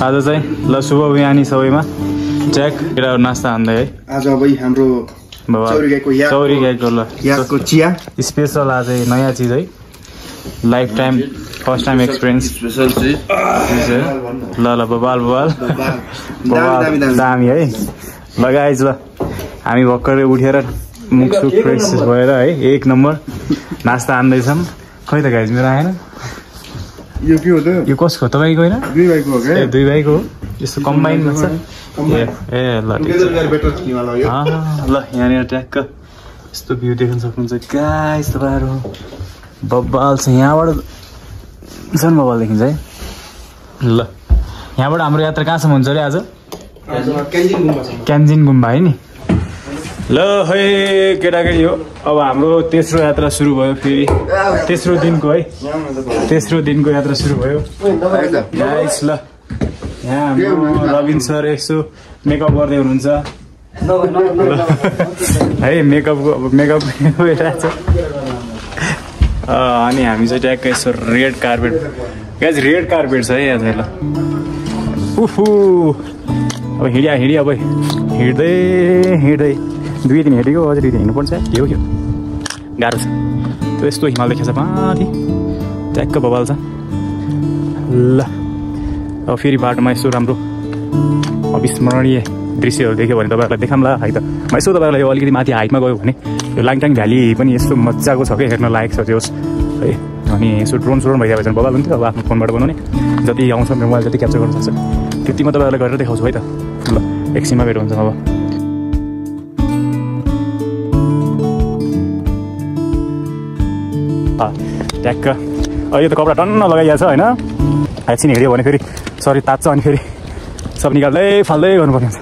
आज चाहिँ ल शुभ बिहानी सबैमा ट्र्याक केटाहरु नास्ता खाँदै है। आज अब हाम्रो चौरी गाईको ल यहाँको चिया स्पेशल आज नयाँ चीज है, life time first time experience special चीज ल ल बबाल दामी है। ल गाइज ल हामी भर्खरै उठेर मुखसुख फ्रेस भएर है एक नम्बर नास्ता आन्दैछौँ। खै त गाइज मेरो आएन। यो के हो त? यो कसको? तपाईँको होइन? दुई भाइको हो के? ए दुई भाइको हो। यस्तो कम्बाइनमा छ। ए ल ल यहाँनिर ट्याक्क यस्तो भ्यू देख्न सक्नुहुन्छ गाइस तपाईँहरू। बब्बाल छ यहाँबाट झन् बब्बाल देखिन्छ है। ल यहाँबाट हाम्रो यात्रा कहाँसम्म हुन्छ अरे आज? क्यान्जिन गुम्बा है नि। ल है केटाकेटी हो, अब हाम्रो तेस्रो यात्रा सुरु भयो फेरि। तेस्रो दिनको यात्रा सुरु भयो गाइस। ल यहाँ हाम्रो रविन सर यसो मेकअप गर्दै हुनुहुन्छ है। मेकअप भइरहेको छ। अनि हामी चाहिँ ट्याक्क यसो red carpet guys, red carpet छ है यहाँ चाहिँ। ल उफु अब हिँड्या अब हिँड्दै 2-3 हिँडेको, अझै 2-3 हिँड्नुपर्छ। यो गाह्रो छ त्यो। यस्तो हिमाल देखेको छ माथि ट्याक्क बबाल छ। ल अब फेरि बाटोमा यसो राम्रो अविस्मरणीय दृश्यहरू देख्यो भने तपाईँहरूलाई देखाउँला है त। म यसो तपाईँहरूलाई यो अलिकति माथि हाइटमा गयो भने यो लाङटाङ भ्याली पनि यस्तो मजाको छ क्या, हेर्न लायक छ त्यो है। अनि यसो ड्रोन भइरहेको छ बबाल हुन्थ्यो। अब आफ्नो फोनबाट बनाउने जति आउँछ मोबाइल जति क्याप्चर गर्न सक्छ त्यति म तपाईँहरूलाई गरेर देखाउँछु है त। ल एकछिनमा भेट हुन्छ अब। ट्याक्क यो त कपडा टन्न लगाइएको छ होइन। एकछिन हिँड्यो भने फेरि शरीर तात्छ अनि फेरि सब निकाल्दै फाल्दै गर्नुपर्ने हुन्छ।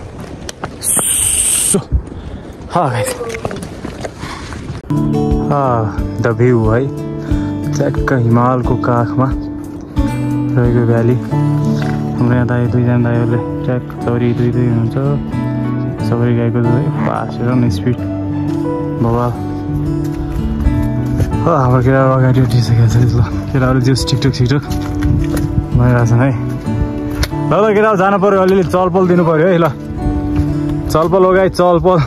द भ्यू है ट्याक्क हिमालको काखमा रहेको भ्याली। हाम्रो यहाँ दाइ दुईजना दाइहरूले ट्याक्क चौरी दुई हुनुहुन्छ। चौरी गाईको फास्ट र स्पिड बबाल। हाम्रो केटाहरू अगाडि उठिसकेको छ। ल केटाहरू जस टिकटक भइरहेको छन् है। ल केटाहरू जानु पऱ्यो, अलिअलि चलपल दिनु पऱ्यो है। ल चलपल हो गाई चलपल।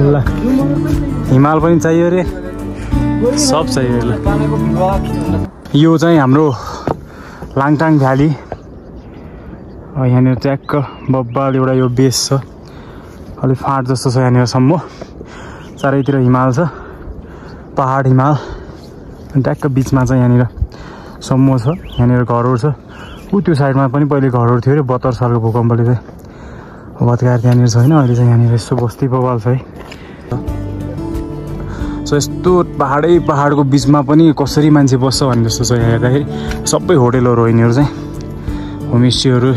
ल हिमाल पनि चाहियो अरे, सब चाहियो। ल यो चाहिँ हाम्रो लाङटाङ भ्याली। यहाँनिर ट्याक्क बब्बाल एउटा यो बेस छ, अलिक फाँट जस्तो छ यहाँनिरसम्म। चारैतिर हिमाल छ, पहाड हिमाल। ट्याक्क बिचमा चाहिँ यहाँनिर सम्मो छ, यहाँनिर घरहरू छ। त्यो साइडमा पनि पहिले घरहरू थियो अरे, 72 सालको भूकम्पले चाहिँ भत्काएर त्यहाँनिर छैन। अहिले चाहिँ यहाँनिर यस्तो बस्ती बबाल छ है। सो यस्तो पहाडको बिचमा पनि कसरी मान्छे बस्छ भन्ने जस्तो छ यहाँ हेर्दाखेरि। सबै होटेलहरू हो यिनीहरू चाहिँ, होमस्टेहरू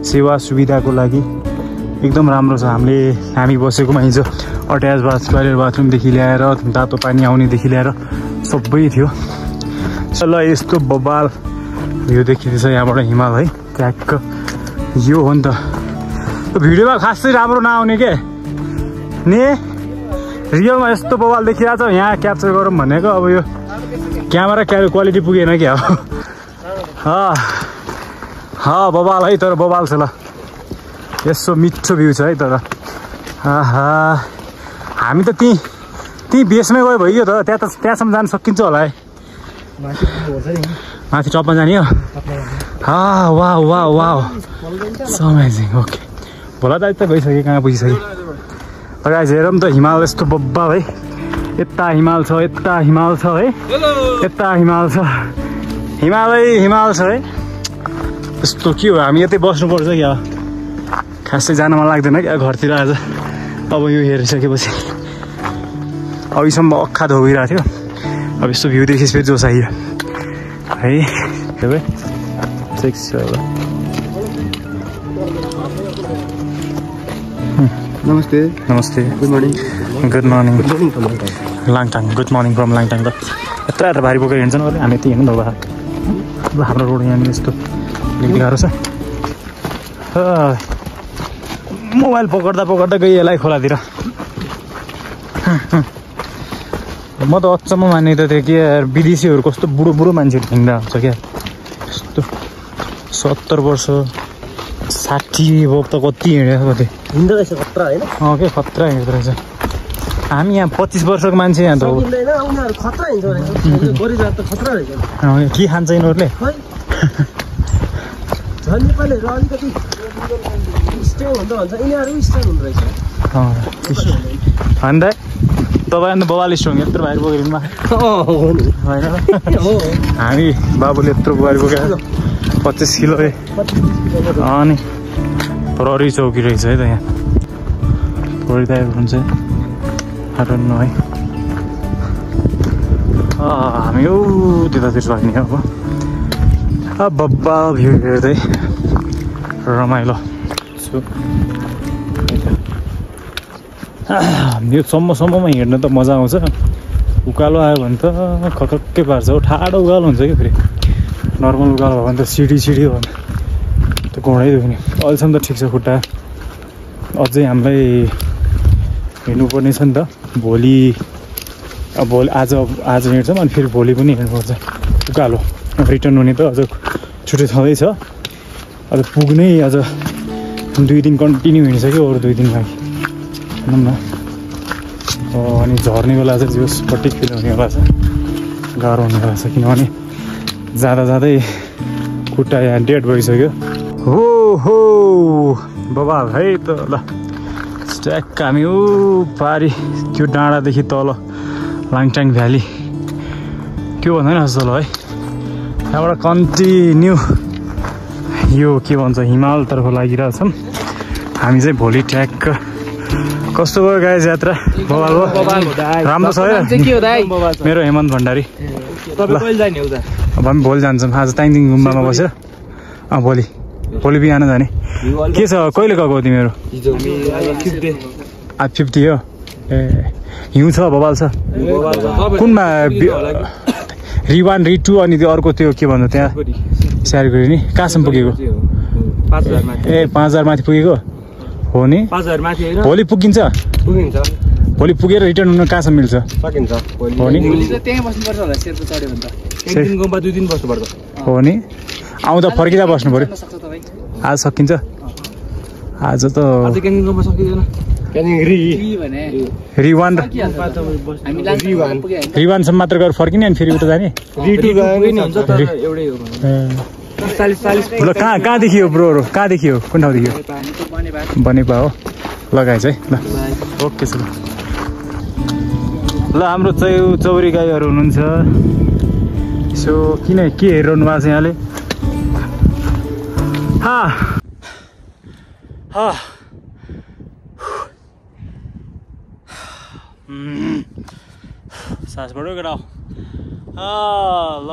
सेवा सुविधाको लागि एकदम राम्रो छ। हामी बसेकोमा हिजो अट्याच टोइलेट बाथरुमदेखि ल्याएर तातो पानी आउनेदेखि ल्याएर सबै थियो। ल यस्तो बबाल भ्यू देखिँदैछ यहाँबाट हिमाल है। ट्याक्क यो हो नि त। भिडियोमा खासै राम्रो नआउने के नि, रियलमा यस्तो बबाल देखिरहेको छ। यहाँ क्याप्चर गरौँ भनेको, अब यो क्यामेरा क्वालिटी पुगेन क्या हो। बबाल है, तर बबाल छ। ल यसो मिठो भ्यू छ है। तर हामी त त्यहीँ बेसमै गयो भइयो त। त्यहाँसम्म जान सकिन्छ होला है। माथि टपमा जाने हो। वाह अमेजिङ। ओके भोला दाइ त गइसक्यो, कहाँ पुगिसक्यो। गाइस हेरौँ त हिमाल यस्तो बब्बाल है। यता हिमाल छ है, यता हिमाल छ। हिमाल छ है। यस्तो के हो, हामी यतै बस्नुपर्छ क्या। खासै जान मन लाग्दैन क्या घरतिर आज। अब यो हेरिसकेपछि अघिसम्म अख्खा धोइरहेको थियो। अब यस्तो भ्यू देखिस फेरि जोस आइयो है। नमस्ते good morning Langtang. Good morning from Langtang. त यत्र भारी बोकेर हिँड्छन् अरे, हामी यति हिँड्नु भएको। ल हाम्रो रोड यहाँनिर यस्तो गाह्रो छ। मोबाइल पकड्दा गयो यसलाई खोलातिर। म त अचम्म माने त त्यो के यार विदेशीहरू कस्तो बुढो बुढो मान्छेहरू हिँड्दा हुन्छ क्या यस्तो 70 वर्ष 60 अब त कति हिँडेको कति हिँड्दो रहेछ खतरा होइन के खतरा हिँड्दो रहेछ हामी यहाँ 25 वर्षको मान्छे यहाँ त हो उनीहरू खतरा हिँड्छ गरिब त खतरा रहेछ के खान्छ यिनीहरूले झन् नेपालीहरू अलिकति स्ट्रङ हुन्छ भन्छ यिनीहरू स्ट्रङ हुँदो रहेछ अन्त तपाईँ अन्त बाबाले स्ट्रङ यत्रो बाहिर बोकेमा होइन हामी बाबुले यत्रो बाहिर बोकेर 25 किलो अनि प्रहरी चौकी रहेछ है त यहाँ परिरहेको हुन्छ न है हामी त्यतातिर लाग्ने अब बब्बा भ्यू हेर्दै रमाइलो यो सम्ममा हिँड्न त मजा आउँछ उकालो आयो भने त खतक्कै पार्छ हो ठाडो उकालो हुन्छ कि फेरि नर्मल उकालो भयो भने त सिडी हो भने त घुँडै दुख्ने अहिलेसम्म त ठिक छ खुट्टा अझै हामीलाई हिँड्नुपर्ने छ नि त भोलि आज हिँड्छौँ अनि फेरि भोलि पनि हिँड्नुपर्छ उकालो रिटर्न हुने त अझ छुट्टै छँदैछ अझ पुग्नै अझ 2 दिन कन्टिन्यू हिँडिसक्यो अरू 2 दिन लागि भनौँ न अनि झर्ने बेला चाहिँ जोसपट्टि फिल हुनेवाला छ गाह्रो हुनेवाला छ किनभने जाँदै खुट्टा यहाँ डेड भइसक्यो हो बाबा है त ल स्ट्याक हामी पारी त्यो डाँडादेखि तल लाङटाङ भ्याली के भन्दैन जस्तो ल है त्यहाँबाट कन्टिन्यू यो के भन्छ हिमालतर्फ लागिरहेछौँ हामी चाहिँ भोलि ट्याक्क कस्तो भयो गाइज यात्रा बाबाको राम्रो छ है मेरो हेमन्त भण्डारी अब हामी भोलि जान्छौँ आज ताइङदिङ गुम्बामा बसेर भोलि बिहान जाने के छ कहिले गएको तिमीहरू आज 50 हो ए हिउँ छ बबाल छ कुनमा रिवान रि2 अनि त्यो अर्को त्यो के भन्छ त्यहाँ स्यारगुडी नि कहाँसम्म पुगेको 5000 माथि पुगेको हो नि 5000 माथि हैन भोलि पुगिन्छ भोलि पुगेर रिटर्न हुन कहाँसम्म मिल्छ सकिन्छ हो नि भोलि त त्यही बस्नुपर्छ होला शेर्पा चढ्यो भने त एक दिन गुम्बा 2 दिन बस्नुपर्छ हो नि आउँदा फर्किँदा बस्नु पर्यो आज सकिन्छ आज त आज क्यानिङ गुम्बा सकिदैन क्यानिङ रिवान रिवानसम्म मात्र गएर फर्किने अनि फेरि उता जाने रि2 गए नि हुन्छ तर एउटै हो 40 ल कहाँदेखि हो ब्रोहरू कहाँदेखि हो कुन ठाउँदेखि हो बनेपा हो लगाएछ है ल ओके सर ल हाम्रो चौरी गाईहरू हुनुहुन्छ सो किन के हेरिरहनु भएको छ यहाँले सास बढो केटा ल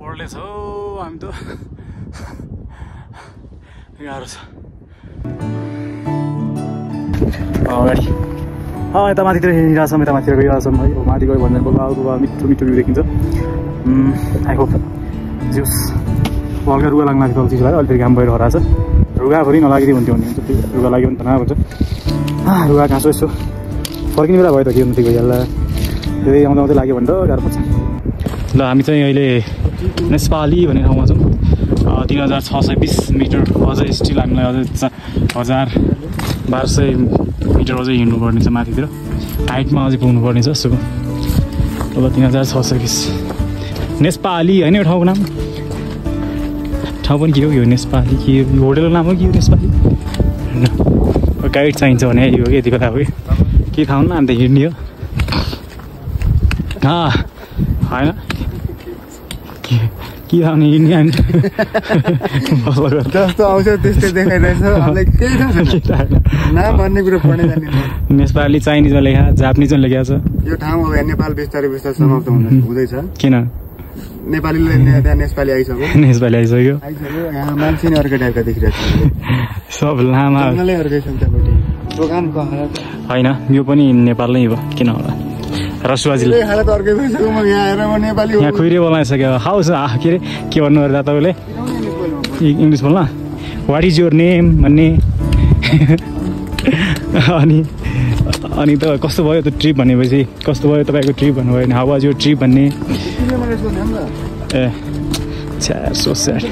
पढ्दैछ हौ हामी त गाह्रो छ अगाडि यता माथितिर हिँडिरहेछौँ यता माथितिर गइरहेछौँ है माथि गयो भने बाबा मिठो मिठो भ्यू देखिन्छ आई होप जिउस हल्का रुगा लाग्न लाग्यो चिज लाग्यो अहिले फेरि घाम भएर हराएको छ रुगाभरि नलागिदियो हुन्थ्यो भने रुगा लाग्यो भने त न भन्छ रुगा घाँसो यसो फर्किने बेला भयो त के हुन्थ्यो गइहाल्ला त्यही आउँदा लाग्यो भने त गाह्रो पर्छ ल हामी चाहिँ अहिले नेपाली भन्ने ठाउँमा छौँ 3620 मिटर अझै स्टिल हामीलाई अझै 1200 मिटर अझै हिँड्नुपर्ने छ माथितिर हाइटमा अझै पुग्नुपर्ने छ सुको अब 3620 नेपाली होइन यो ठाउँको नाम ठाउँ पनि के हो यो नेपाली के हो होटेलको नाम हो कि यो नेपाली गाइड चाहिन्छ भने यो यति बेला हो कि के थाहा हुन्न अन्त हिँड्ने हो होइन के थाहा हिँड्ने हामी जस्तो आउँछ त्यस्तै देखाइरहेछ नाम भन्ने कुरो पढ्नै जाने नेपाली चाइनिजमा लेखा जापानिजमा लेखेको छ यो ठाउँ अब नेपाल बिस्तारै समाप्त हुँदैछ किन नेपालीले त्यहाँ नेपाली आइसक्यो यहाँ मान्छे नै अर्कै टाइपका देखिरहेको छ सब लामा अर्कै छ त्यहाँपट्टि दोकानको हालत होइन यो पनि नेपाल नै हो किन होला रसुवाजीले हालत अर्कै भइसक्यो म यहाँ आएर म नेपाली यहाँ खुइरे बोलाइसक्यो हाउस के अरे के भन्नु पर्दा तपाईँले इङ्ग्लिस बोल्न वाट इज योर नेम भन्ने अनि अनि त कस्तो भयो त ट्रिप भनेपछि कस्तो भयो तपाईँको ट्रिप भन्नुभयो भने हाउ वाज यो ट्रिप भन्ने ए सो स्याड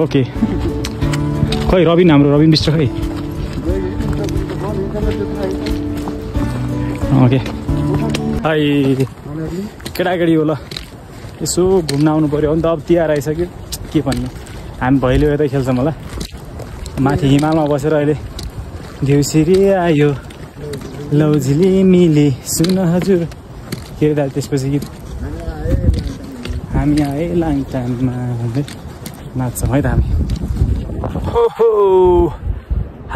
ओके खै रबिन हाम्रो रबिन विष्ट खै ओके हाई केटाकेटी हो ल यसो घुम्न आउनु पऱ्यो नि त अब तिहार आइसक्यो के भन्नु हामी भैलो यतै खेल्छौँ होला माथि हिमालमा बसेर अहिले देउसिरी आयो लौझिली मिली सुन हजुर के अरे दाजु त्यसपछि गीत हामी आए लाङटाङमा नाच्छौँ है त हामी हो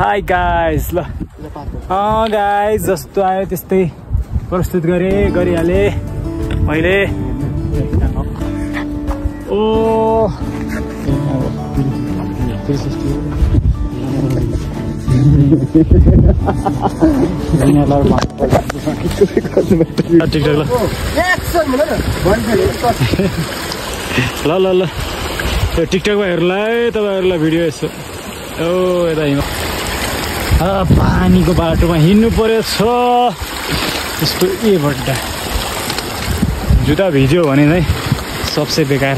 हाई गाइज ल गाइज जस्तो आयो त्यस्तै प्रस्तुत गरिहालेँ मैले ओ ल ल ल यो टिकटकमा हेर्नुलाई तपाईँहरूलाई भिडियो यसो ओ यता पानीको बाटोमा हिँड्नु पर्यो छ त्यस्तो ए बड्डा जुत्ता भिज्यो भने चाहिँ सबसे बेकार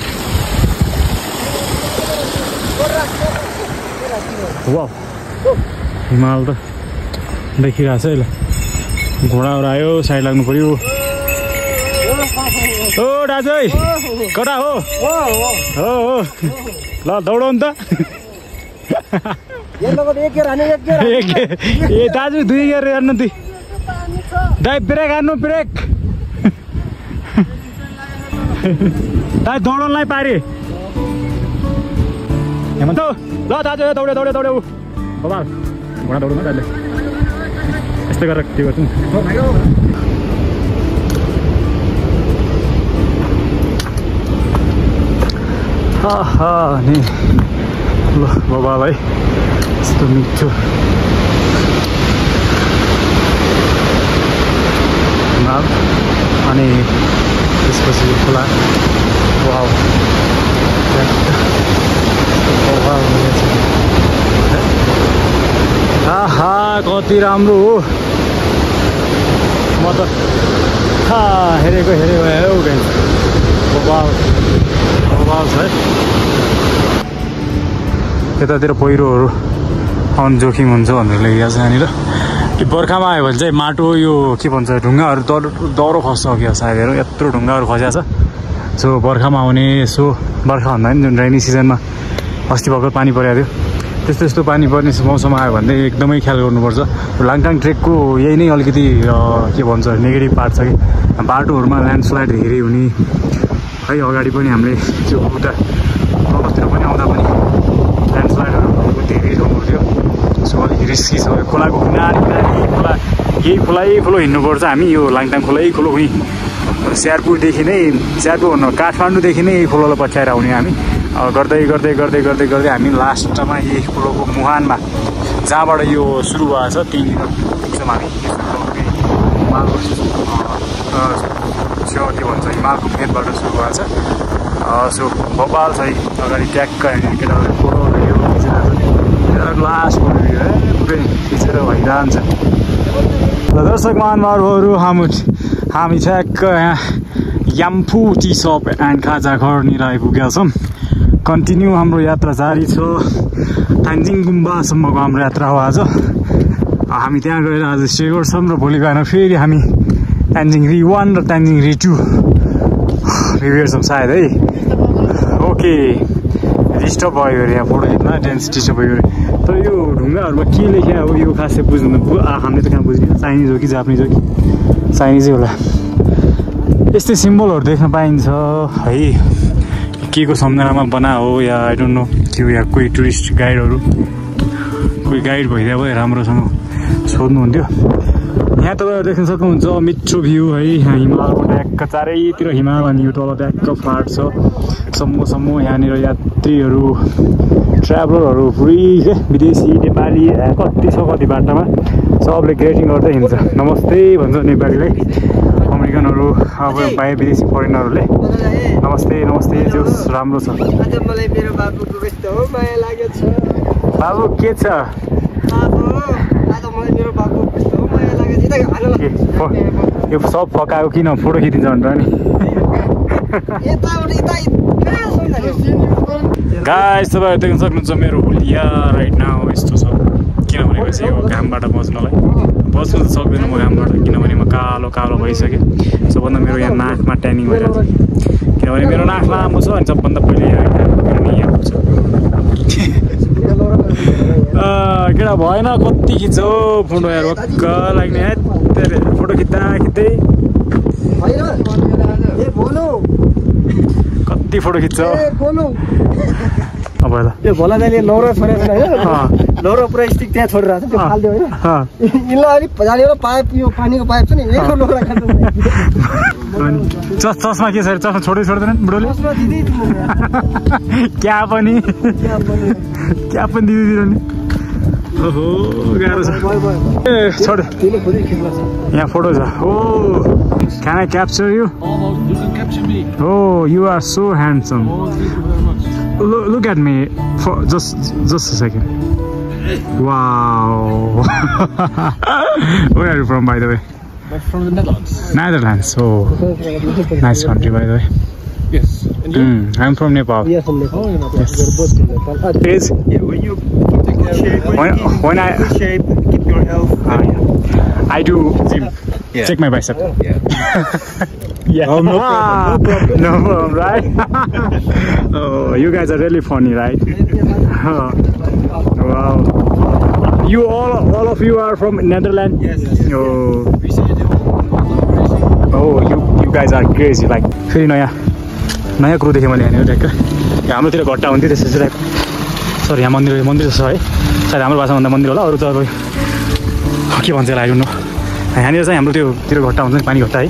वाउ हिमाल त देखिरहेको छ है ल घोडाहरू आयो साइड लाग्नु पर्यो ओ दाजु कता हो हो ल दौडौ नि त ए दाजु 2 गरेर हेर्नु ती दाइ ब्रेक हान्नु ब्रेक दाइ दौडनलाई पारे हेमन्त ल दाजु दौडे दौडे दौडे बाबा घोडा दौडौँ न दाइले यस्तो गरेर के गर्छौँ नि ल बाबालाई यस्तो मिठो हिमाल अनि त्यसपछि खोला वाउ आहा कति राम्रो हो म त हेरेको बाउ छ है यतातिर पहिरोहरू आउनु जोखिम हुन्छ भनेर लेखिएको छ यहाँनिर बर्खामा आयो भने चाहिँ माटो यो के भन्छ ढुङ्गाहरू दह्रो खस्छ क्या सायद हेरौँ यत्रो ढुङ्गाहरू खसेको छ सो बर्खामा आउने यसो बर्खा भन्दा पनि जुन रेनी सिजनमा अस्ति भर्खर पानी परेको थियो त्यस्तो पानी पर्ने मौसम आयो भने एकदमै ख्याल गर्नुपर्छ लाङटाङ ट्रेकको यही नै अलिकति के भन्छ नेगेटिभ पार्ट छ कि बाटोहरूमा ल्यान्डस्लाइड धेरै हुने है अगाडि पनि हामीले त्यो उता तलतिर पनि आउँदा पनि ल्यान्डस्लाइडहरू भएको धेरै ठाउँहरू थियो सो अलिक रिस्की छ खोलाको किनारी खोला यही खोलो हिँड्नुपर्छ हामी यो लाङटाङ खोलै खोलो उहीँ स्यारपुरदेखि नै स्यारपुर भन्नु काठमाडौँदेखि नै यही खोलोलाई पछ्याएर आउने हामी गर्दै हामी लास्टमा यही खोलोको मुहानमा जहाँबाट यो सुरु भएको छ त्यहीँनिर पुग्छौँ हामी हिमालको छेउ के भन्छ हिमालको फेदबाट सुरु भएको छ सो भोपाल छ अगाडि ट्याक्क केटाहरूले फोटोहरू यो खिचेर लास्ट फोटो पुरै खिचेर भइरहन्छ र दर्शक महानुभावहरू हामी ठ्याक्क यहाँ याम्फू टी सप एन्ड खाजा घरनिर आइपुगेका छौँ कन्टिन्यू हाम्रो यात्रा जारी छ तान्जिङ गुम्बासम्मको हाम्रो यात्रा हो आज हामी त्यहाँ गएर आज स्टे गर्छौँ र भोलि गएर फेरि हामी तान्जिङ री 1 र तान्जिङ री 2 हेर्छौँ सायद है ओके डिस्टर्ब भयो अरे यहाँ फोटो खिच्न डेन्स डिस्टर्ब भयो अरे तर यो ढुङ्गाहरूमा के लेख्या हो यो खासै बुझ्नु हामीले त कहाँ बुझ्ने चाइनिज हो कि जापानिज हो कि चाइनिजै होला यस्तै सिम्बलहरू देख्न पाइन्छ है के को सम्झनामा बना हो या आई डोन्ट नो त्यो या कोही टुरिस्ट गाइडहरू कोही गाइड भइदियो भए राम्रोसँग सोध्नुहुन्थ्यो यहाँ तपाईँहरू देख्न सक्नुहुन्छ मिठो भ्यू है यहाँ हिमालको ट्याक्क चारैतिर हिमाल अनि यो तल ट्याक्क फ्लाट छ सम्मसम्म यहाँनिर यात्रीहरू ट्राभलरहरू पुरै विदेशी नेपाली कति छ कति बाटामा सबले ग्रेटिङ गर्दै हिँड्छ नमस्ते भन्छ नेपालीलाई अमेरिकनहरू अब बाहिर विदेशी फरेनरहरूले नमस्ते जोस राम्रो छ मलाई मेरो बाबुको कस्तो माया लागेको छ बाबु के छ आज मलाई मेरो बाबुको कस्तो माया लागेको छ यो सब फकाएको किन फोटो खिचिन्छ भनेर नि गाइस तपाईँहरू देख्न सक्नुहुन्छ मेरो हुलिया राइट नाउ यस्तो छ किनभने चाहिँ यो घामबाट बस्नलाई बस्नु त सक्दैन म घामबाट किनभने म कालो कालो भइसकेँ सबभन्दा मेरो यहाँ नाकमा ट्यानिङ भइरहेको छ किनभने मेरो नाक लामो छ अनि सबभन्दा पहिले यहाँ पुग्छ केटा भएन कति खिच्छौ फोटो यहाँ रोक्क लाग्ने फोटो खिच्दा खिच्दै कति फोटो खिच्छ अब त्यो भोला दाइले लौरा छोडेको छ हैन लौरा पुरा स्टिक त्यहाँ छोडिरहेको छ त्यो फाल्दियो हैन इनलाई अलि जानेर पाइप यो पानीको पाइप छ नि एकलो लौरा खान्छ चस्मा के छ चस्मा छोड्दैन बुढोले क्या पनि दिदिरहने ओहो गाह्रो छ ए छोड यहाँ फोटो छ ओ can I capture you? You can capture me. Oh, you are so handsome. Look at me for just a second. Wow. Where are you from, by the way? I'm from the Netherlands. Netherlands. Oh, nice country, by the way. Yes. And you? I'm from Nepal. Yes, from Nepal. Oh, yes. We're both from Nepal. Yes. Yeah, when you keep the shape, when I shape, keep your health. I do gym. Yeah. Check my bicep. Yeah. Yeah. Oh, no problem. No problem, right? Oh, you guys are really funny, right? Oh, wow. You all of you are from Netherlands? Yes. Oh, you guys are crazy. Like, फेरि नयाँ कुरो देखेँ मैले यहाँनिर ट्याक्क हाम्रोतिर घट्टा हुन्थ्यो त्यसपछि type sorry यहाँ मन्दिर छ है सायद हाम्रो भाषामा भन्दा मन्दिर होला अरू त अब के भन्छ आई डोन्ट नो यहाँनिर चाहिँ हाम्रो त्योतिर घट्टा हुन्छ नि पानी घट्टा है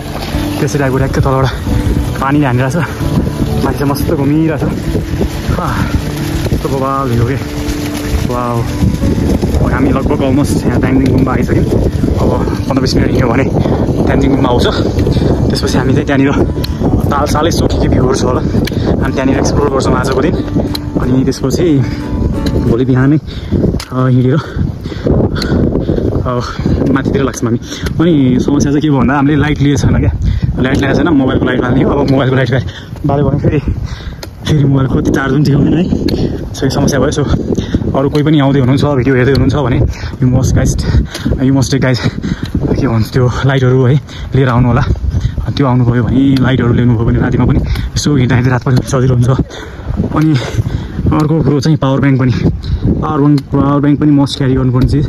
त्यसरी आएको ट्याक्कै तलबाट पानी हानिरहेछ माथि चाहिँ मस्त घुमिरहेछ यस्तो बबाल भिउ के वाउ हामी लगभग अलमोस्ट यहाँ तेन्जिङ गुम्बा आइसक्यौँ अब 15-20 मिनट हिँड्यो भने तेन्जिङ गुम्बा आउँछ त्यसपछि हामी चाहिँ त्यहाँनिर सालै सोकेको भ्यूहरू छ होला हामी त्यहाँनिर एक्सप्लोर गर्छौँ आजको दिन अनि त्यसपछि भोलि बिहानै हिँडेर माथितिर लाग्छौँ हामी अनि समस्या चाहिँ के भयो भन्दा हामीले लाइट लिएको छैन क्या लाइट ल्याएको छैन मोबाइलको लाइट हाल्ने हो अब मोबाइलको लाइट बाल्यो भने फेरि मोबाइलको कति चार्ज पनि ठिकाउँदैन है सो यो समस्या भयो सो अरू कोही पनि आउँदै हुनुहुन्छ भिडियो हेर्दै हुनुहुन्छ भने यु मस्ट गाइज के भन्छ त्यो लाइटहरू है लिएर आउनु होला त्यो आउनुभयो भने लाइटहरू ल्याउनुभयो भने रातिमा पनि यसो हिँड्दा रात पनि सजिलो हुन्छ अनि अर्को कुरो चाहिँ पावर ब्याङ्क पनि मस्ट क्यारी गर्नुपर्ने चिज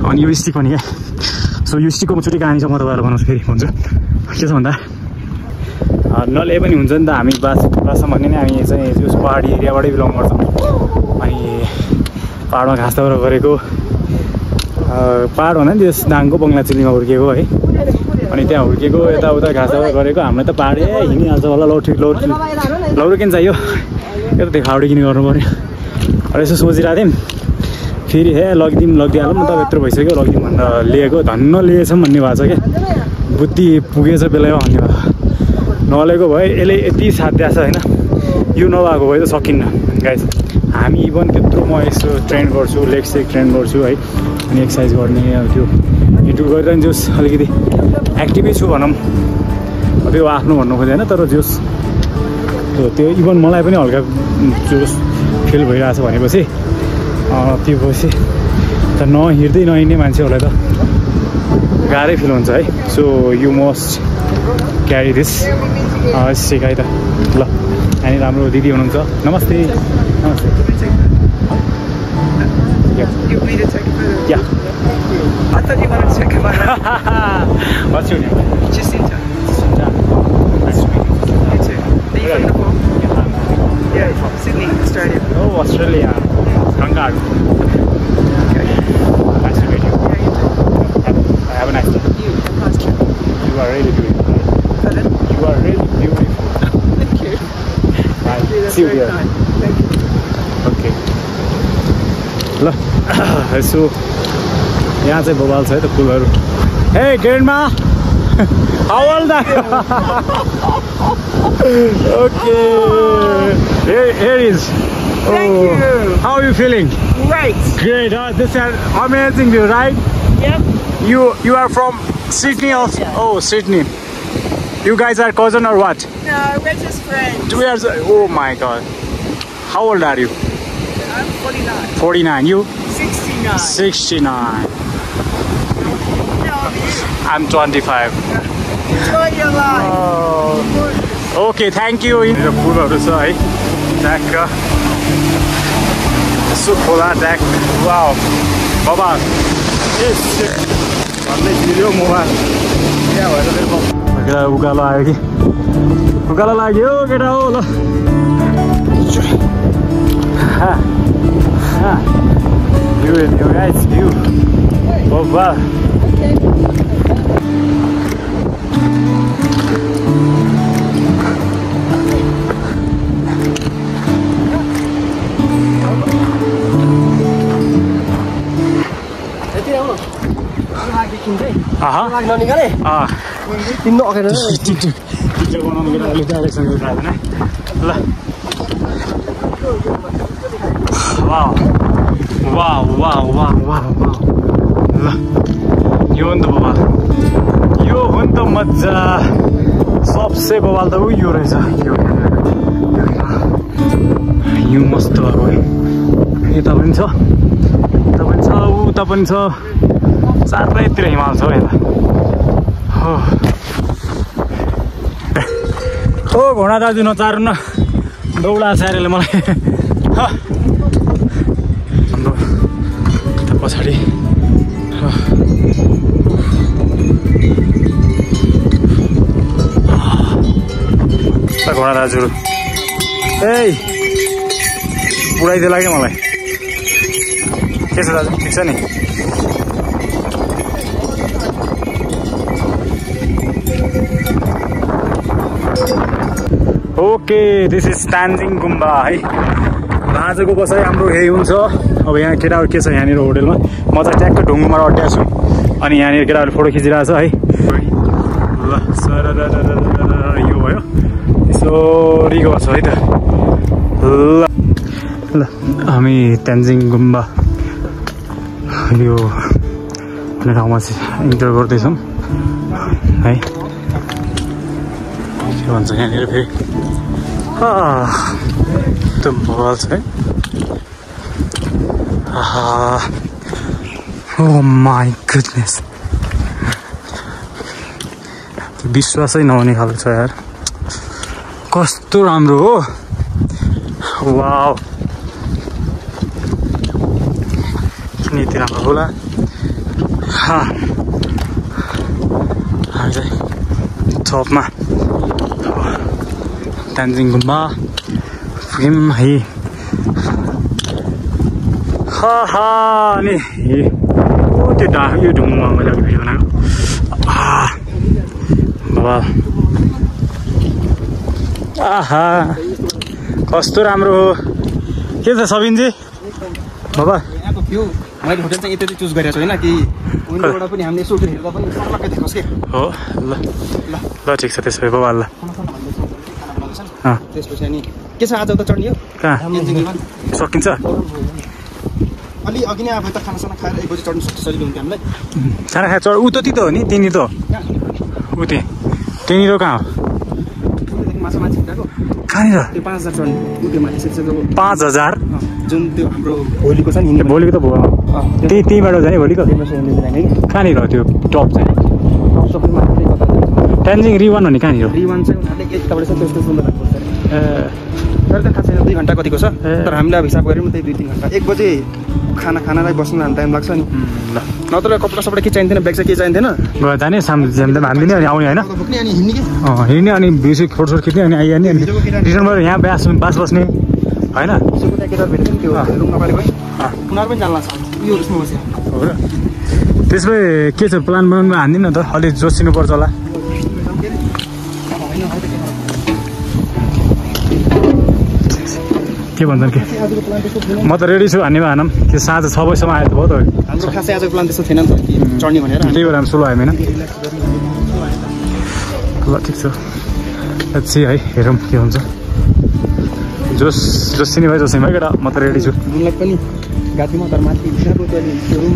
अनि यो स्टिक पनि क्या सो यो स्टिकको छुट्टै कहानी छ म तपाईँहरूलाई बनाउँछु फेरि हुन्छ के छ भन्दा नले पनि हुन्छ नि त हामी बासमा भन्ने नै हामी चाहिँ त्यो पहाडी एरियाबाटै बिलङ गर्छौँ अनि पहाडमा घाँस दाउरा गरेको पहाड भन्दा नि त्यो दाङको बङ्गला चिल्लीमा हुर्किएको है अनि त्यहाँ हुर्किएको यताउता घाँस दाउरा गरेको हामीलाई त पहाडै हिँडिहाल्छ होला लौरो किन चाहियो यो त देखावटी किन गर्नु पऱ्यो अब यसो सोचिरहेको थियौँ फेरि लगिदिहालौँ म त यत्रो भइसक्यो लगिदिउँ भनेर लिएको धन्न लिएछौँ भन्ने भएको छ क्या बुद्धि पुगेछ बेलामा भन्ने भयो नलिएको भए यसले यति साथ दिएको छ होइन यो नभएको भए त सकिन्न गाइस हामी इभन त्यत्रो म यसो ट्रेन गर्छु लेग सेक ट्रेन गर्छु है अनि एक्सर्साइज गर्ने त्यो युट्युब गरेर नि जोस् अलिकति एक्टिभै छु भनौँ त्यो आफ्नो भन्नु खोजेँ होइन तर जोस् त्यो इभन मलाई पनि हल्का जोस् फिल भइरहेछ भनेपछि त्यो पछि त नहिँड्दै नहिँड्ने मान्छेहरूलाई त गाह्रै फिल हुन्छ है so you must carry this सिकाइ त ल यहाँनिर राम्रो दिदी हुनुहुन्छ नमस्ते Yeah. I thought you wanted to check him out. What's your name? Jacinta. Nice to meet you. You too. Are you from Nepal? Yeah, from Sydney, Australia. Oh, Australia. Kangaroo. Okay. Nice to meet you. Yeah, you too. Have a nice day. You are really beautiful. Pardon? You are really beautiful. Thank you. Bye. That's See you very here. kind. Thank you. Okay. ल यसो यहाँ चाहिँ बबाल छ है त फुलहरू hey grandma how old are you okay here is Thank you. How are you feeling? Great. Great. This is amazing view, right? Yep. You are from Sydney also. Oh, Sydney. You guys are cousin or what? No, we're just friends. 2 years. Oh my God. How old are you? I'm 49. 49. You? 69. 69. No, I'm 25. enjoy your life. Oh. Okay, thank you. The food is right. Deck. Soup cola deck. Wow. Baba. Yes. Video mobile. Yeah, what उकालो आयो कि उकालो लाग्यो केटा हो ल view हेर्ने हो गाइस भ्यू बाबा Wow. Wow, wow, wow, wow, wow. यो हो नि त बाबा यो हो नि त मजा सबसे बवाल त यो रहेछ यो मस्त भएको यता पनि छ उता पनि छ चारैतिर हिमाल छ यता हो घोडा दाजु नचार्नु न दौडा सारेले मलाई पछाडि घोडा दाजु ए उडाइदियो लाग्यो मलाई के छ दाजु ठिक छ नि ओके दिस इज तान्जिङ गुम्बा है आजको बसाइ हाम्रो यही हुन्छ अब यहाँ केटाहरू के छ यहाँनिर होटेलमा म चाहिँ ट्याक्क ढुङ्गोमा अड्याएको छु अनि यहाँनिर केटाहरूले फोटो खिचिरहेको छ है ल सर यो भयो यसरी गर्छ है त ल ल हामी तान्जिङ गुम्बा यो भन्ने ठाउँमा चाहिँ इन्टर गर्दैछौँ है के भन्छ यहाँनिर फेरि एकदम बवाल छ है Oh my goodness. विश्वासै नहुने खालको छ यार कस्तो राम्रो हो वाउ किन यति राम्रो होला हामी चाहिँ टपमा तान्जिङ गुम्बा पुग्यौँ है अनि त्यो यो ढुङ्गामा मैले अघि भिडियो बनाएको बाबा आहा कस्तो राम्रो हो के छ सबिनजी बाबा यहाँको भ्यू मैले होटल चाहिँ यति चुज गरेको छु होइन कि विन्डोबाट पनि हामीले यसो हेर्दा पनि सर्लक्कै देखोस् के हो ल ल ठिक छ त्यसो भए बाबा ल त्यसपछि अनि के छ आज त चढ्ने हो कहाँ सकिन्छ अलि अघि नै अब त खानासाना खाएर 1 बजी चढ्नु सजिलो हुन्थ्यो हामीलाई खाना खाएर चढ उतति त हो नि त्यहीँनिर त उ त्यहीँनिर कहाँ हो माछा माछी हिँडेको कहाँनिर त्यो 5000 चढ्ने उयो माथि 5000 जुन त्यो हाम्रो भोलिको छ नि भोलिको त भयो त्यहीँबाट जाने भोलिको कहाँनिर हो त्यो टप चाहिँ तान्जिङ रिवान हो नि कहाँनिर रिवान चाहिँ उनीहरूले एकताबाट छ त्यस्तो सुन्दर लाग्छ तर त खास छैन 2 घन्टा कतिको छ तर हामीले अब हिसाब गऱ्यौँ त्यही 2-3 घन्टा 1 बजे खानालाई बस्नु टाइम लाग्छ नि ल नत्र कपडा सपडा के चाहिँदैन ब्याग चाहिँ के चाहिँदैन गएर जाने हान्दिने अनि आउने होइन बोक्ने अनि हिँड्ने के हिँड्ने अनि भ्यू फोटो खिच्ने अनि आइहाल्ने अनि रिटर्न भएर यहाँ बास बस्ने होइन सुकुटा केटार भेट्यो नि त्यो रुम नपाले गयो उनीहरू पनि जान्ला छ यो उसमा बस्यो हो र त्यसो भए के छ प्लान बनाउनु हान्दिन त अलि जोसिनु पर्छ होला के भन्छन् के म त रेडी छु हान्नेमा हानौँ कि साँझ 6 बजीसम्म आयो त भयो त हाम्रो खासै आजको प्लान त्यस्तो थिएन नि त कि चढ्ने भनेर त्यही भएर हामी स्लो आयौँ होइन ल ठिक छ पछि है हेरौँ के हुन्छ जोसिनी भाइ जोसिनी भाइ केटा म त रेडी छु मलाई पनि गाडीमा तर माथि त्यो रुम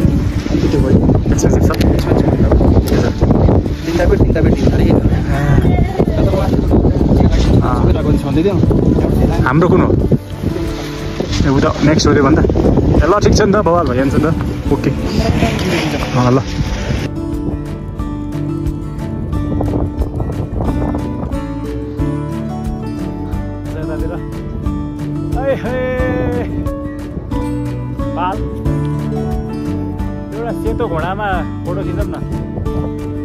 अनि त्यो भयो ठिक छ तिनवटा बेड दिन्छ अरे हाम्रो कुन हो ए उता नेक्स्ट सोध्यो भन्दा ल ठिक छ नि त बवाल भइहाल्छ नि त ओके ल एउटा सेतो घोडामा फोटो खिचौँ न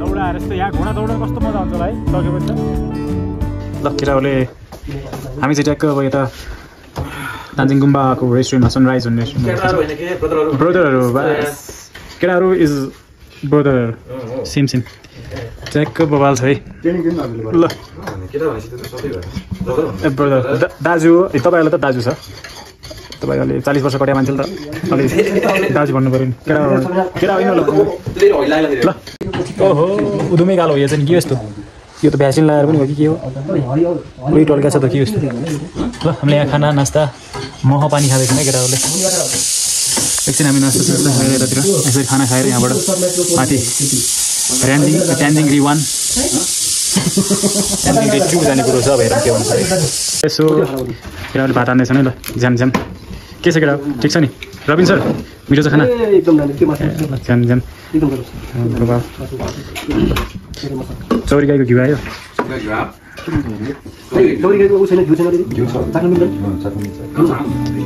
दौडाएर यस्तो यहाँ घोडा दौडाउनु कस्तो मजा आउँछ होला है सकेपछि ल केटाहरूले हामी चाहिँ ट्याक्क अब यता तानजिङ गुम्बाको रेस्टुरेन्टमा सनराइज भन्ने रेस्टुरेन्ट ब्रदरहरू केटाहरू इज ब्रदरहरू सेम ट्याक्क बबाल छ है ल ए ब्रदर दाजु हो तपाईँहरूलाई त दाजु छ तपाईँहरूले 40 वर्ष कट्या मान्छे त अलिक दाजु भन्नु पऱ्यो नि केटा होइन ल ओहो उधुमै गालो हो यो चाहिँ के यस्तो यो त भ्याक्सिन लगाएर पनि हो कि के हो उही टल्का छ त के यस्तो ल हामीले यहाँ खाना नास्ता मह पानी खाँदैछौँ है केटाहरूले एकछिन हामी नास्ता सास्ता खाएर यतातिर यसरी खाना खाएर यहाँबाट माथि ट्यान्जिङ रिवान ट्यान्जिङ री 2 जाने कुरो छ अब हेरौँ के हुन्छ यसो केटाहरूले भात हान्दैछन् है ल झ्याम के छ केटा ठिक छ नि रबिन सर मिठो छ खाना झ्याम चौरी गाईको घिउ आयो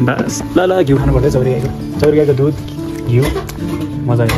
बस ल घिउ खानु पर्छ चौरी गाईको दुध घिउ मजा आयो